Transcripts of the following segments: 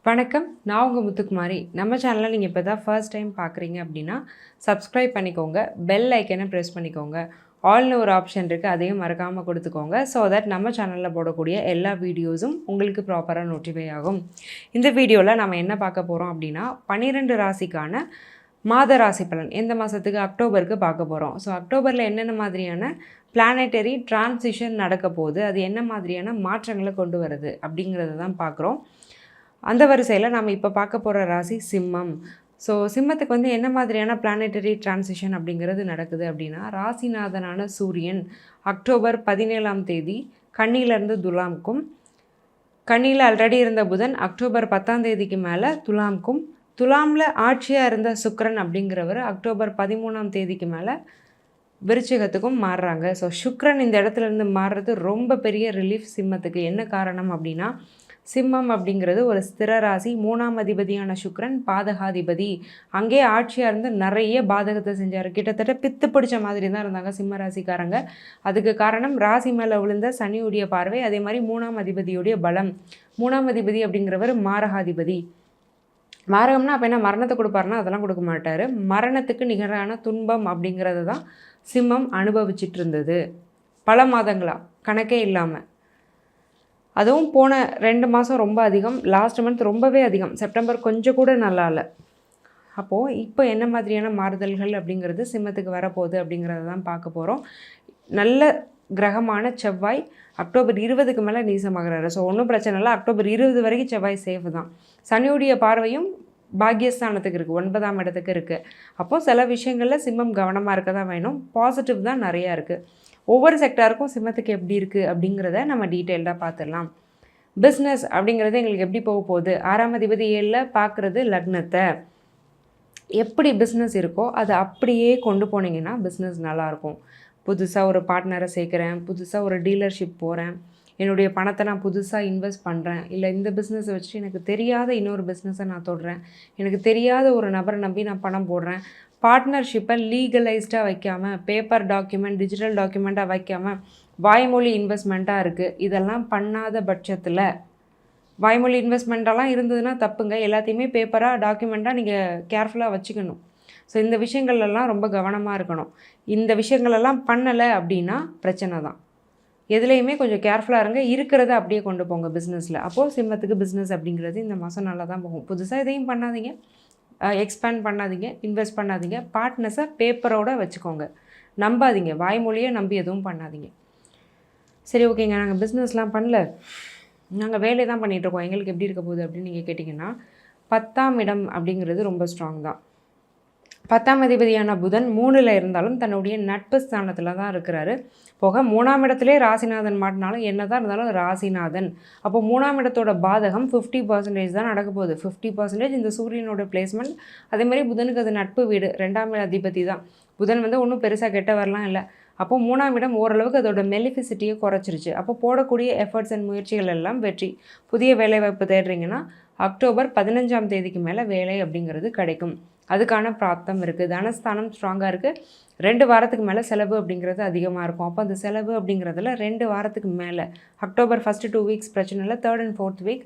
வணக்கம். நான் உங்க முத்துக்குமாரி. நம்ம சேனலை நீங்க இப்போ தான் ஃபர்ஸ்ட் டைம் பார்க்குறீங்க அப்படின்னா, சப்ஸ்கிரைப் பண்ணிக்கோங்க. பெல் ஐக்கனை ப்ரெஸ் பண்ணிக்கோங்க. ஆல்னு ஒரு ஆப்ஷன் இருக்குது. அதையும் மறக்காமல் கொடுத்துக்கோங்க. ஸோ தட் நம்ம சேனலில் போடக்கூடிய எல்லா வீடியோஸும் உங்களுக்கு ப்ராப்பராக நோட்டிஃபை ஆகும். இந்த வீடியோவில் நம்ம என்ன பார்க்க போகிறோம் அப்படின்னா, 12 ராசிக்கான மாத ராசி பலன் எந்த மாதத்துக்கு அக்டோபருக்கு பார்க்க போகிறோம். ஸோ அக்டோபரில் என்னென்ன மாதிரியான பிளானட்டரி டிரான்சிஷன் நடக்க போகுது, அது என்ன மாதிரியான மாற்றங்களை கொண்டு வருது அப்படிங்கிறத தான் பார்க்குறோம். அந்த வரிசையில் நம்ம இப்போ பார்க்க போகிற ராசி சிம்மம். ஸோ சிம்மத்துக்கு வந்து என்ன மாதிரியான பிளானட்டரி டிரான்சிஷன் அப்படிங்கிறது நடக்குது அப்படின்னா, ராசிநாதனான சூரியன் அக்டோபர் 17ஆம் தேதி கன்னியிலேருந்து துலாமுக்கும், கன்னியில் ஆல்ரெடி இருந்த புதன் அக்டோபர் 10ஆம் தேதிக்கு மேலே துலாமுக்கும், துலாமில் ஆட்சியாக இருந்த சுக்கிரன் அப்படிங்கிறவர் அக்டோபர் 13ஆம் தேதிக்கு மேலே விருச்சிகத்துக்கும் மாறுறாங்க. ஸோ சுக்கிரன் இந்த இடத்துலேருந்து மாறுறது ரொம்ப பெரிய ரிலீஃப் சிம்மத்துக்கு. என்ன காரணம் அப்படின்னா, சிம்மம் அப்படிங்கிறது ஒரு ஸ்திர ராசி. 3ஆம் அதிபதியான சுக்கிரன் பாதகாதிபதி. அங்கே ஆட்சியாக இருந்து நிறைய பாதகத்தை செஞ்சார். கிட்டத்தட்ட பித்து பிடிச்ச மாதிரி தான் இருந்தாங்க சிம்ம ராசிக்காரங்க. அதுக்கு காரணம் ராசி மேலே விழுந்த சனியுடைய பார்வை, அதே மாதிரி 3ஆம் அதிபதியுடைய பலம். 3ஆம் அதிபதி அப்படிங்கிறவர் மாரகாதிபதி. மாரகம்னா அப்போ என்ன மரணத்தை கொடுப்பாருன்னா அதெல்லாம் கொடுக்க மாட்டார். மரணத்துக்கு நிகரான துன்பம் அப்படிங்கிறது தான் சிம்மம் அனுபவிச்சிட்டு இருந்தது பல மாதங்களா, கணக்கே இல்லாமல். அதுவும் போன 2 மாதம் ரொம்ப அதிகம், லாஸ்ட் மந்த் ரொம்பவே அதிகம், செப்டம்பர் கொஞ்சம் கூட நல்லா இல்லை. அப்போது இப்போ என்ன மாதிரியான மாறுதல்கள் அப்படிங்கிறது சிம்மத்துக்கு வரப்போகுது அப்படிங்கிறத தான் பார்க்க போகிறோம். நல்ல கிரகமான செவ்வாய் அக்டோபர் 20க்கு மேலே நீசமாகிறாரு. ஸோ ஒன்றும் பிரச்சனை இல்லை, அக்டோபர் 20 வரைக்கும் செவ்வாய் சேஃப் தான். சனியுடைய பார்வையும் பாக்கியஸ்தானத்துக்கு இருக்குது, 9ஆம் இடத்துக்கு இருக்குது. அப்போது சில விஷயங்களில் சிம்மம் கவனமாக இருக்க தான் வேணும். பாசிட்டிவ் தான் நிறையா இருக்குது. ஒவ்வொரு செக்டாருக்கும் சிம்மத்துக்கு எப்படி இருக்குது அப்படிங்கிறத நம்ம டீட்டெயில்டாக பார்த்துடலாம். பிஸ்னஸ் அப்படிங்கிறது எங்களுக்கு எப்படி போக போகுது, 6ஆம் அதிபதி 7ல் பார்க்குறது லக்னத்தை. எப்படி பிஸ்னஸ் இருக்கோ அதை அப்படியே கொண்டு போனீங்கன்னா பிஸ்னஸ் நல்லாயிருக்கும். புதுசாக ஒரு பார்ட்னரை சேர்க்குறேன், புதுசாக ஒரு டீலர்ஷிப் போகிறேன், என்னுடைய பணத்தை நான் புதுசாக இன்வெஸ்ட் பண்ணுறேன், இல்லை இந்த பிஸ்னஸை வச்சுட்டு எனக்கு தெரியாத இன்னொரு பிஸ்னஸை நான் தொடுறேன், எனக்கு தெரியாத ஒரு நபரை நம்பி நான் பணம் போடுறேன். பார்ட்னர்ஷிப்பை லீகலைஸ்டாக வைக்காமல், பேப்பர் டாக்குமெண்ட் டிஜிட்டல் டாக்குமெண்ட்டாக வைக்காமல் வாய்மொழி இன்வெஸ்ட்மெண்ட்டாக இருக்குது. இதெல்லாம் பண்ணாத பட்சத்தில், வாய்மொழி இன்வெஸ்ட்மெண்ட்டெல்லாம் இருந்ததுன்னா தப்புங்க. எல்லாத்தையுமே பேப்பராக டாக்குமெண்ட்டாக நீங்கள் கேர்ஃபுல்லாக வச்சுக்கணும். ஸோ இந்த விஷயங்கள்லாம் ரொம்ப கவனமாக இருக்கணும். இந்த விஷயங்களெல்லாம் பண்ணலை அப்படின்னா பிரச்சனை தான். எதுலேயுமே கொஞ்சம் கேர்ஃபுல்லாக இருங்க. இருக்கிறத அப்படியே கொண்டு போங்க பிஸ்னஸில். அப்போது சிம்மத்துக்கு பிஸ்னஸ் அப்படிங்கிறது இந்த மாதம் நல்லா தான் போகும். புதுசாக எதையும் பண்ணாதீங்க, எக்ஸ்பேண்ட் பண்ணாதீங்க, இன்வெஸ்ட் பண்ணாதீங்க. பார்ட்னர்ஸை பேப்பரோடு வச்சுக்கோங்க. நம்பாதீங்க, வாய்மொழியை நம்பி எதுவும் பண்ணாதீங்க. சரி, ஓகேங்க, நாங்கள் பிஸ்னஸ்லாம் பண்ணல, நாங்கள் வேலை தான் பண்ணிகிட்ருக்கோம், எங்களுக்கு எப்படி இருக்க போகுது அப்படின்னு நீங்கள் கேட்டிங்கன்னா, 10ஆம் இடம் அப்படிங்கிறது ரொம்ப ஸ்ட்ராங் தான். 10ஆம் அதிபதியான புதன் 3ல் இருந்தாலும் தன்னுடைய நட்பு ஸ்தானத்தில் தான் இருக்கிறாரு. போக 3ஆம் இடத்துலேயே ராசிநாதன் மாட்டினாலும் என்ன தான் இருந்தாலும் ராசிநாதன். அப்போ 3ஆம் இடத்தோட பாதகம் 50% தான் நடக்க போகுது. 50% இந்த சூரியனோட பிளேஸ்மெண்ட். அதே மாதிரி புதனுக்கு அது நட்பு வீடு, 2ஆம் அதிபதி தான். புதன் வந்து ஒன்றும் பெருசாக கெட்ட வரலாம் இல்லை. அப்போ 3ஆம் இடம் ஓரளவுக்கு அதோட மெலிஃபிசிட்டியை குறைச்சிருச்சு. அப்போ போடக்கூடிய எஃபர்ட்ஸ் அண்ட் முயற்சிகள் எல்லாம் வெற்றி. புதிய வேலைவாய்ப்பு தேடுறீங்கன்னா அக்டோபர் 15ஆம் தேதிக்கு மேலே வேலை அப்படிங்கிறது கிடைக்கும். அதுக்கான பிராப்தம் இருக்குது. தனஸ்தானம் ஸ்ட்ராங்காக இருக்குது. 2 வாரத்துக்கு மேலே செலவு அப்படிங்கிறது அதிகமாக இருக்கும். அப்போ அந்த செலவு அப்படிங்கிறதுல 2 வாரத்துக்கு மேலே, அக்டோபர் ஃபஸ்ட்டு 2 வீக்ஸ் பிரச்சனை இல்லை, 3rd and 4th week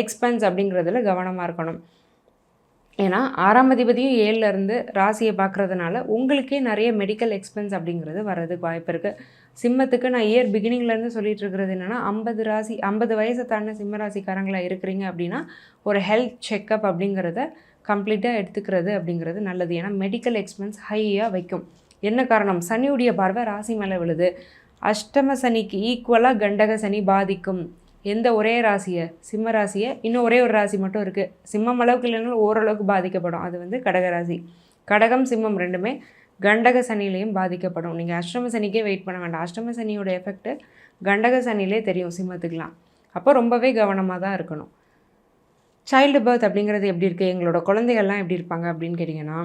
expense அப்படிங்கிறதுல கவனமாக இருக்கணும். ஏன்னா 6ஆம் அதிபதியும் 7ல் இருந்து ராசியை பார்க்குறதுனால உங்களுக்கே நிறைய மெடிக்கல் எக்ஸ்பென்ஸ் அப்படிங்கிறது வர்றதுக்கு வாய்ப்பு இருக்குது. சிம்மத்துக்கு நான் இயர் பிகினிங்லேருந்து சொல்லிட்டு இருக்கிறது என்னென்னா, 50 வயசை தாண்டின சிம்ம ராசிக்காரங்களாக இருக்கிறீங்க அப்படின்னா ஒரு ஹெல்த் செக்கப் அப்படிங்கிறத கம்ப்ளீட்டாக எடுத்துக்கிறது அப்படிங்கிறது நல்லது. ஏன்னா மெடிக்கல் எக்ஸ்பென்ஸ் ஹையாக வைக்கும். என்ன காரணம், சனியுடைய பார்வை ராசி மேலே விழுது. அஷ்டம சனிக்கு ஈக்குவலாக கண்டக சனி பாதிக்கும். எந்த ஒரே ராசியை, சிம்ம ராசியை, இன்னும் ஒரே ஒரு ராசி மட்டும் இருக்குது, சிம்மம் அளவுக்கு இல்லைனாலும் ஓரளவுக்கு பாதிக்கப்படும், அது வந்து கடகராசி. கடகம் சிம்மம் ரெண்டுமே கண்டக சனிலையும் பாதிக்கப்படும். நீங்கள் அஷ்டம சனிக்கே வெயிட் பண்ண வேண்டாம். அஷ்டம சனியோட எஃபெக்ட்டு கண்டக சனிலே தெரியும் சிம்மத்துக்கெலாம். அப்போ ரொம்பவே கவனமாக தான் இருக்கணும். சைல்டு பர்த் அப்படிங்கிறது எப்படி இருக்குது, எங்களோட குழந்தைகள்லாம் எப்படி இருப்பாங்க அப்படின்னு கேட்டிங்கன்னா,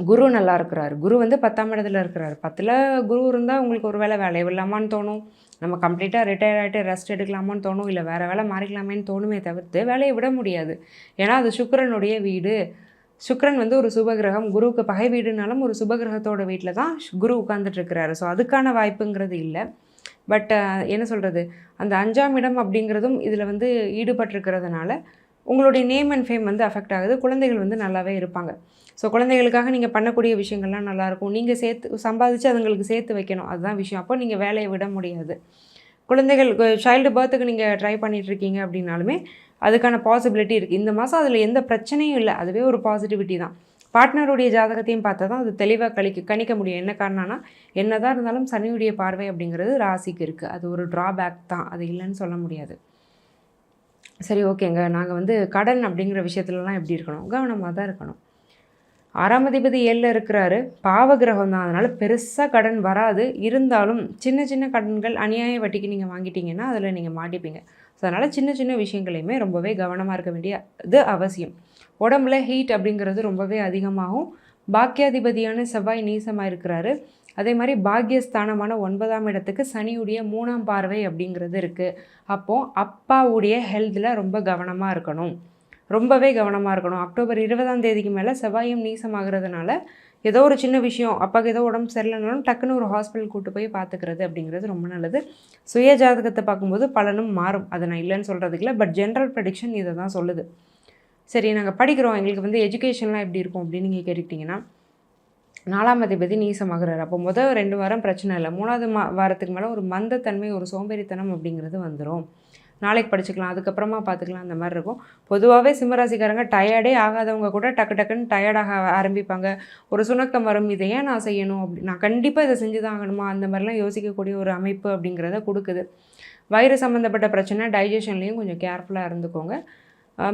குரு நல்லா இருக்கிறார். குரு வந்து 10ஆம் இடத்துல இருக்கிறார். 10ல் குரு இருந்தால் உங்களுக்கு ஒரு வேலை இல்லாமான்னு தோணும், நம்ம கம்ப்ளீட்டாக ரிட்டையர் ஆகிட்டு ரெஸ்ட் எடுக்கலாமான்னு தோணும், இல்லை வேறு வேலை மாறிக்கலாமேன்னு தோணுமே தவிர்த்து வேலையை விட முடியாது. ஏன்னா அது சுக்கிரனுடைய வீடு. சுக்கிரன் வந்து ஒரு சுபகிரகம். குருவுக்கு பகை வீடுனாலும் ஒரு சுபகிரகத்தோட வீட்டில் தான் குரு உட்காந்துட்ருக்கிறாரு. ஸோ அதுக்கான வாய்ப்புங்கிறது இல்லை. பட் என்ன சொல்கிறது, அந்த 5ஆம் இடம் அப்படிங்கிறதும் இதில் வந்து ஈடுபட்டிருக்கிறதுனால உங்களுடைய நேம் அண்ட் ஃபேம் வந்து அஃபெக்ட் ஆகுது. குழந்தைகள் வந்து நல்லாவே இருப்பாங்க. ஸோ குழந்தைகளுக்காக நீங்கள் பண்ணக்கூடிய விஷயங்கள்லாம் நல்லாயிருக்கும். நீங்கள் சம்பாதிச்சு அதுங்களுக்கு சேர்த்து வைக்கணும், அதுதான் விஷயம். அப்போ நீங்கள் வேலையை விட முடியாது. குழந்தைகளுக்கு சைல்டு பர்த்துக்கு நீங்கள் ட்ரை பண்ணிகிட்ருக்கீங்க அப்படின்னாலுமே அதுக்கான பாசிபிலிட்டி இருக்குது. இந்த மாதம் அதில் எந்த பிரச்சனையும் இல்லை, அதுவே ஒரு பாசிட்டிவிட்டி தான். பார்ட்னருடைய ஜாதகத்தையும் பார்த்தா தான் அது தெளிவாக கணிக்க முடியும். என்ன காரணம்னா, என்ன தான் இருந்தாலும் சனியுடைய பார்வை அப்படிங்கிறது ராசிக்கு இருக்குது. அது ஒரு ட்ராபேக் தான், அது இல்லைன்னு சொல்ல முடியாது. சரி, ஓகேங்க. நாங்கள் வந்து கடன் அப்படிங்கிற விஷயத்துலலாம் எப்படி இருக்கணும்? கவனமாக தான் இருக்கணும். 6ஆம் அதிபதி 7ல் இருக்கிறாரு, பாவகிரகம் தான். அதனால் பெருசாக கடன் வராது. இருந்தாலும் சின்ன சின்ன கடன்கள் அநியாய வட்டிக்கு நீங்கள் வாங்கிட்டீங்கன்னா அதில் நீங்கள் மாட்டிப்பீங்க. ஸோ அதனால் சின்ன சின்ன விஷயங்களையுமே ரொம்பவே கவனமாக இருக்க வேண்டியது அவசியம். உடம்புல ஹீட் அப்படிங்கிறது ரொம்பவே அதிகமாகும். பாக்கியாதிபதியான செவ்வாய் நீசமாக இருக்கிறாரு. அதே மாதிரி பாக்கியஸ்தானமான 9ஆம் இடத்துக்கு சனியுடைய 3ஆம் பார்வை அப்படிங்கிறது இருக்குது. அப்போது அப்பாவுடைய ஹெல்த்தில் ரொம்ப கவனமாக இருக்கணும், ரொம்பவே கவனமாக இருக்கணும். அக்டோபர் 20ஆம் தேதிக்கு மேலே செவ்வாயும் நீசமாகிறதுனால ஏதோ ஒரு சின்ன விஷயம், அப்பாவுக்கு ஏதோ உடம்பு சரியில்லைனாலும் டக்குன்னு ஒரு ஹாஸ்பிட்டல் கூட்டு போய் பார்த்துக்கிறது அப்படிங்கிறது ரொம்ப நல்லது. சுய ஜாதகத்தை பார்க்கும்போது பலனும் மாறும், அதை நான் இல்லைன்னு சொல்கிறதுக்கு இல்லை. பட் ஜென்ரல் ப்ரெடிக்ஷன் இதை தான் சொல்லுது. சரி, நாங்கள் படிக்கிறோம், எங்களுக்கு வந்து எஜுகேஷன்லாம் எப்படி இருக்கும் அப்படின்னு நீங்கள் கேட்டுக்கிட்டிங்கன்னா, 4ஆம் அதிபதி நீசமாகிறார். அப்போ முதல் 2 வாரம் பிரச்சனை இல்லை. 3வது வாரத்துக்கு மேலே ஒரு மந்தத்தன்மை, ஒரு சோம்பேறித்தனம் அப்படிங்கிறது வந்துடும். நாளைக்கு படிச்சுக்கலாம், அதுக்கப்புறமா பார்த்துக்கலாம், அந்த மாதிரி இருக்கும். பொதுவாகவே சிம்மராசிக்காரங்க டயர்டே ஆகாதவங்க கூட டக்கு டக்குன்னு டயர்டாக ஆரம்பிப்பாங்க. ஒரு சுணக்கம் வரும், இதை ஏன் நான் செய்யணும், அப்படி நான் கண்டிப்பாக இதை செஞ்சு தான் ஆகணுமா, அந்த மாதிரிலாம் யோசிக்கக்கூடிய ஒரு அமைப்பு அப்படிங்கிறத கொடுக்குது. வயிறு சம்மந்தப்பட்ட பிரச்சனை, டைஜஷன்லேயும் கொஞ்சம் கேர்ஃபுல்லாக இருந்துக்கோங்க.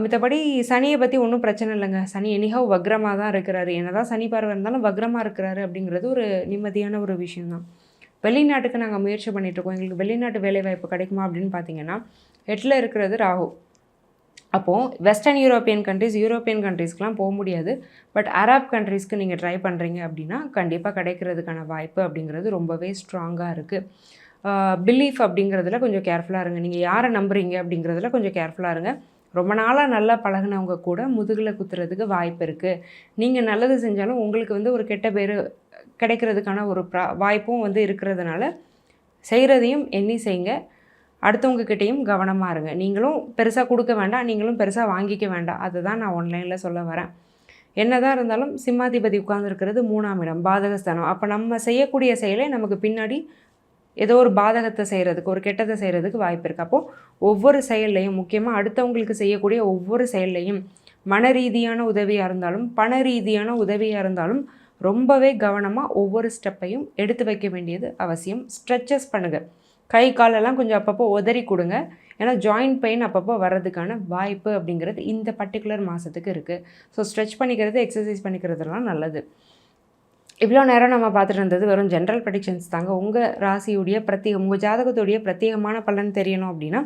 மித்தபடி சனியை பற்றி ஒன்றும் பிரச்சனை இல்லைங்க. சனி எனிஹவ் வக்ரமாக தான் இருக்கிறாரு. என்ன தான் சனி பார்வை இருந்தாலும் வக்ரமாக இருக்கிறாரு அப்படிங்கிறது ஒரு நிம்மதியான ஒரு விஷயந்தான். வெளிநாட்டுக்கு நாங்கள் முயற்சி பண்ணிகிட்ருக்கோம், எங்களுக்கு வெளிநாட்டு வேலைவாய்ப்பு கிடைக்குமா அப்படின்னு பார்த்தீங்கன்னா, 8ல் இருக்கிறது ராகு. அப்போது வெஸ்டர்ன் யூரோப்பியன் கண்ட்ரீஸ்க்கெலாம் போக முடியாது. பட் அரப் கண்ட்ரீஸ்க்கு நீங்கள் ட்ரை பண்ணுறீங்க அப்படின்னா கண்டிப்பாக கிடைக்கிறதுக்கான வாய்ப்பு அப்படிங்கிறது ரொம்பவே ஸ்ட்ராங்காக இருக்குது. பிலீஃப் அப்படிங்கிறதுல கொஞ்சம் கேர்ஃபுல்லாக இருங்க. நீங்கள் யாரை நம்புறீங்க அப்படிங்கிறதுல கொஞ்சம் கேர்ஃபுல்லாக இருங்க. ரொம்ப நாளாக நல்லா பழகினவங்க கூட முதுகில் குத்துறதுக்கு வாய்ப்பு இருக்குது. நீங்கள் நல்லது செஞ்சாலும் உங்களுக்கு வந்து ஒரு கெட்ட பேர் கிடைக்கிறதுக்கான ஒரு வாய்ப்பும் வந்து இருக்கிறதுனால செய்கிறதையும் எண்ணி செய்யுங்க. அடுத்தவங்கக்கிட்டேயும் கவனமாக இருங்க. நீங்களும் பெருசாக கொடுக்க வேண்டாம், நீங்களும் பெருசாக வாங்கிக்க வேண்டாம். அதை தான் நான் ஆன்லைனில் சொல்ல வரேன். என்னதான் இருந்தாலும் சிம்மாதிபதி உட்கார்ந்துருக்கிறது 3ஆம் இடம், பாதகஸ்தானம். அப்போ நம்ம செய்யக்கூடிய செயலை நமக்கு பின்னாடி ஏதோ ஒரு பாதகத்தை செய்கிறதுக்கு, ஒரு கெட்டதை செய்கிறதுக்கு வாய்ப்பு இருக்குது. அப்போது ஒவ்வொரு செயல்லையும், முக்கியமாக அடுத்தவங்களுக்கு செய்யக்கூடிய ஒவ்வொரு செயல்லையும், மன ரீதியான உதவியாக இருந்தாலும் பண ரீதியான உதவியாக இருந்தாலும் ரொம்பவே கவனமாக ஒவ்வொரு ஸ்டெப்பையும் எடுத்து வைக்க வேண்டியது அவசியம். ஸ்ட்ரெச்சஸ் பண்ணுங்கள், கை காலெல்லாம் கொஞ்சம் அப்பப்போ உதறி கொடுங்க. ஏன்னா ஜாயிண்ட் பெயின் அப்பப்போ வர்றதுக்கான வாய்ப்பு அப்படிங்கிறது இந்த பர்டிகுலர் மாதத்துக்கு இருக்குது. ஸோ ஸ்ட்ரெச் பண்ணிக்கிறது, எக்ஸசைஸ் பண்ணிக்கிறதுலாம் நல்லது. இவ்வளோ நேரம் நம்ம பார்த்துட்டு இருந்தது வெறும் ஜென்ரல் ப்ரெடிக்ஷன்ஸ் தாங்க. உங்கள் ராசியுடைய உங்கள் ஜாதகத்துடைய பிரத்யேகமான பலன் தெரியணும் அப்படின்னா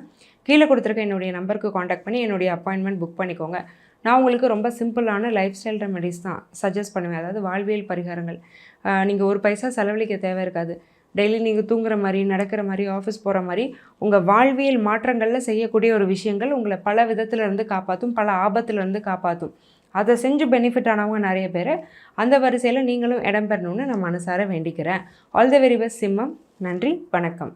கீழே கொடுத்துருக்க என்னுடைய நம்பருக்கு காண்டாக்ட் பண்ணி என்னுடைய அப்பாயின்மெண்ட் புக் பண்ணிக்கோங்க. நான் உங்களுக்கு ரொம்ப சிம்பிளான லைஃப் ஸ்டைல் ரெமெடிஸ் தான் சஜஸ்ட் பண்ணுவேன். அதாவது வாழ்வியல் பரிகாரங்கள். நீங்கள் ஒரு பைசா செலவழிக்க தேவை இருக்காது. டெய்லி நீங்கள் தூங்குற மாதிரி, நடக்கிற மாதிரி, ஆஃபீஸ் போகிற மாதிரி உங்கள் வாழ்வியல் மாற்றங்களில் செய்யக்கூடிய ஒரு விஷயங்கள் உங்களை பல விதத்துலேருந்து காப்பாற்றும், பல ஆபத்துலேருந்து காப்பாற்றும். அதை செஞ்சு பெனிஃபிட் ஆனவங்க நிறைய பேர். அந்த வரிசையில் நீங்களும் இடம் பெறணும்னு நான் மனசார வேண்டிக்கிறேன். ஆல் தி வெரி பெஸ்ட் சிம்மம். நன்றி, வணக்கம்.